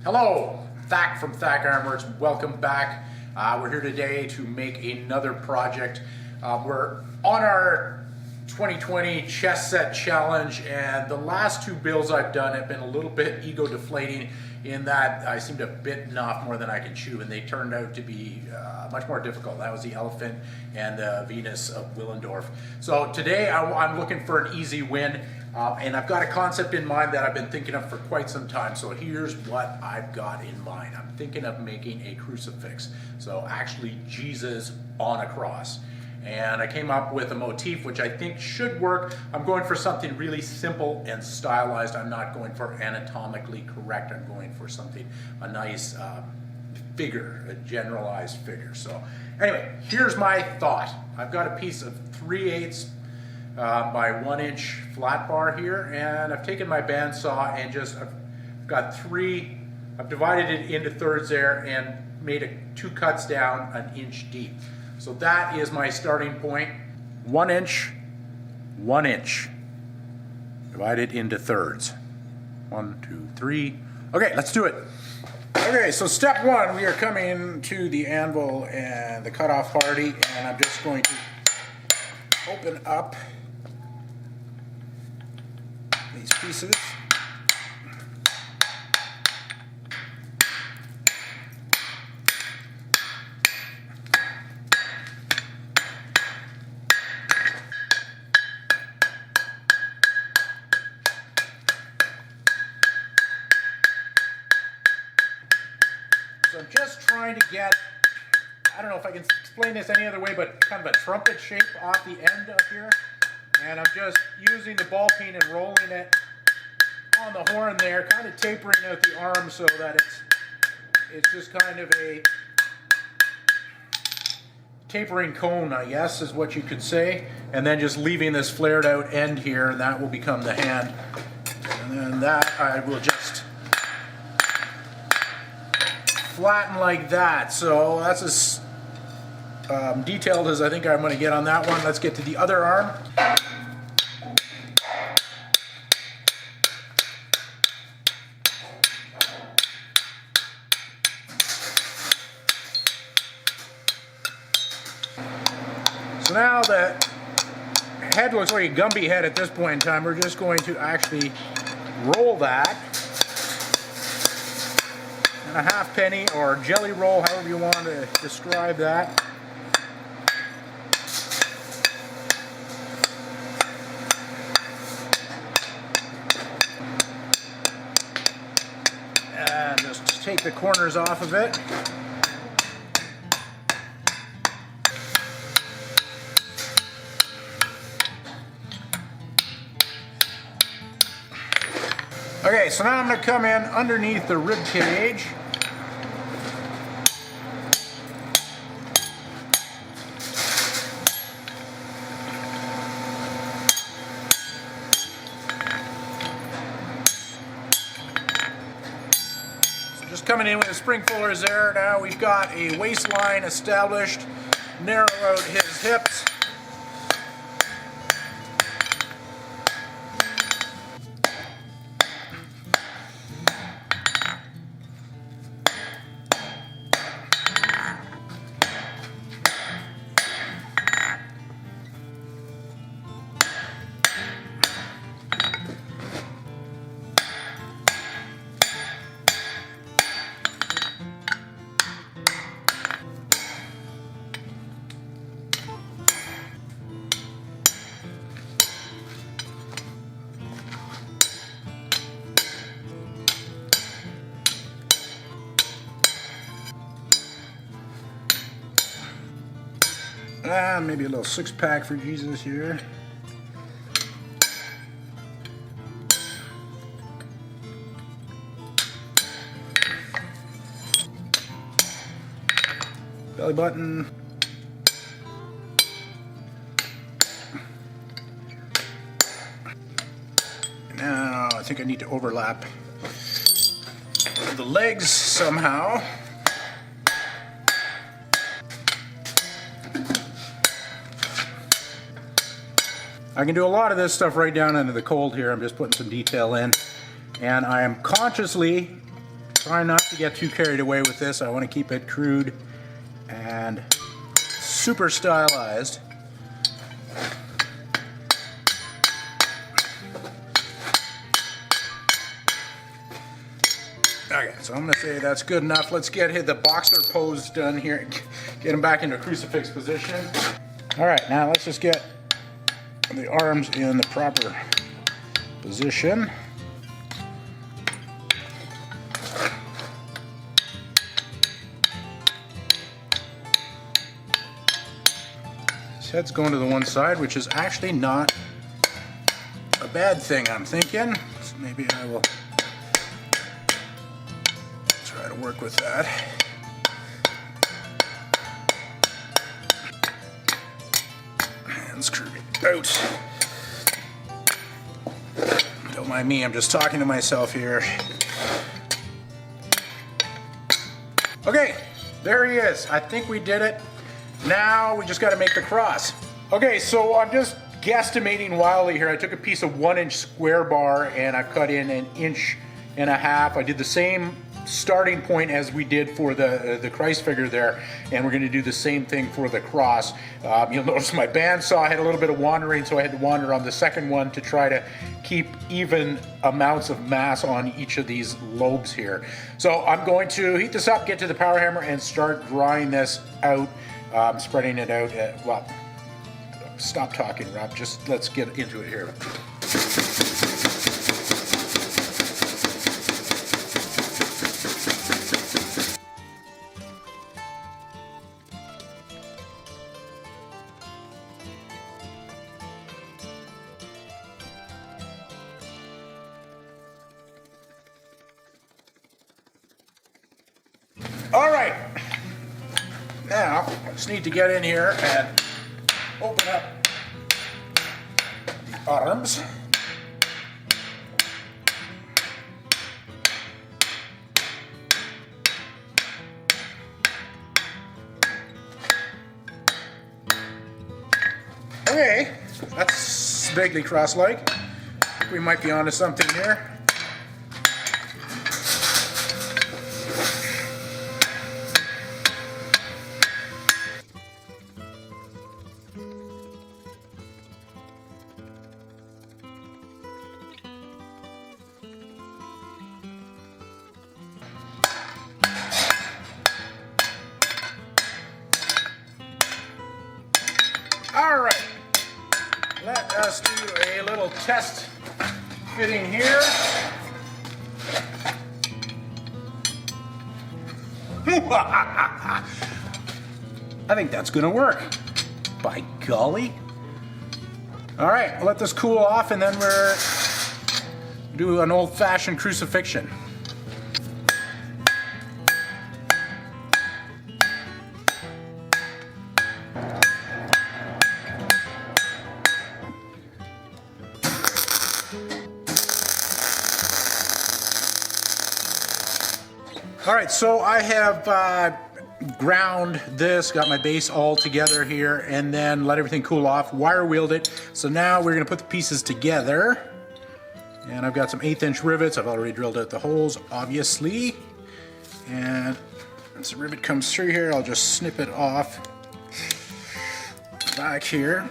Hello, Thak from Thak Ironworks. Welcome back. We're here today to make another project. We're on our 2020 chess set challenge, and the last two builds I've done have been a little bit ego deflating in that I seem to have bitten off more than I can chew, and they turned out to be much more difficult. That was the Elephant and the Venus of Willendorf. So today I'm looking for an easy win. And I've got a concept in mind that I've been thinking of for quite some time. So here's what I've got in mind. I'm thinking of making a crucifix. So actually Jesus on a cross. And I came up with a motif which I think should work. I'm going for something really simple and stylized. I'm not going for anatomically correct. I'm going for something, a nice figure, a generalized figure. So anyway, here's my thought. I've got a piece of 3/8 by 1 inch flat bar here, and I've taken my bandsaw and I've divided it into thirds there and made two cuts down 1 inch deep. So that is my starting point. 1 inch, 1 inch, divided into thirds. 1, 2, 3. Okay, let's do it. Okay, so step one, we are coming to the anvil and the cutoff hardy, and I'm just going to open up these pieces. So I'm just trying to get, I don't know if I can explain this any other way, but kind of a trumpet shape off the end up here. And I'm just using the ball peen and rolling it on the horn there, kind of tapering out the arm so that it's just kind of a tapering cone, I guess, is what you could say. And then just leaving this flared out end here, and that will become the hand. And then that I will just flatten like that. So that's as detailed as I think I'm going to get on that one. Let's get to the other arm. So now the head looks like a Gumby head at this point in time. We're just going to actually roll that. And a half penny or jelly roll, however you want to describe that. And just take the corners off of it. Okay, so now I'm going to come in underneath the rib cage. So just coming in with the spring fullers there. Now we've got a waistline established. Narrow out his hips. Maybe a little 6-pack for Jesus here. Belly button. Now I think I need to overlap the legs somehow. I can do a lot of this stuff right down into the cold here. I'm just putting some detail in. And I am consciously try not to get too carried away with this. I want to keep it crude and super stylized. Okay, so I'm going to say that's good enough. Let's get the boxer pose done here. Get him back into crucifix position. All right, now let's just get the arms in the proper position. His head's going to the one side, which is actually not a bad thing, I'm thinking. So maybe I will try to work with that. And screw it out. Don't mind me, I'm just talking to myself here. Okay, there he is. I think we did it. Now we just got to make the cross. Okay, so I'm just guesstimating wildly here. I took a piece of 1-inch square bar and I cut in 1.5 inches. I did the same starting point as we did for the Christ figure there, and we're going to do the same thing for the cross. You'll notice my bandsaw had a little bit of wandering, so I had to wander on the second one to try to keep even amounts of mass on each of these lobes here. So I'm going to heat this up, get to the power hammer, and start drying this out, spreading it out. Well, stop talking, Rob. Just let's get into it here. All right, now I just need to get in here and open up the arms. Okay, that's vaguely cross-like. We might be onto something here. All right, let us do a little test fitting here. I think that's gonna work, by golly. All right, let this cool off and then we're do an old-fashioned crucifixion. All right, so I have ground this, got my base all together here, and then let everything cool off, wire wheeled it. So now we're gonna put the pieces together. And I've got some 1/8 inch rivets. I've already drilled out the holes, obviously. And once the rivet comes through here, I'll just snip it off back here.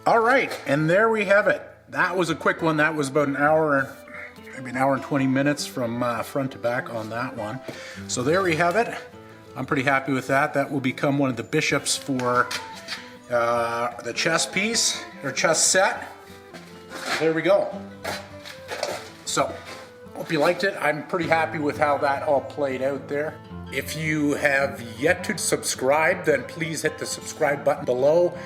All right, and there we have it. That was a quick one. That was about an hour, maybe an hour and 20 minutes from front to back on that one. So there we have it. I'm pretty happy with that. That will become one of the bishops for the chest piece, or chest set. There we go. So, hope you liked it. I'm pretty happy with how that all played out there. If you have yet to subscribe, then please hit the subscribe button below.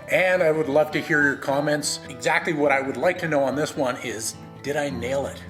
And I would love to hear your comments. Exactly what I would like to know on this one is, did I nail it?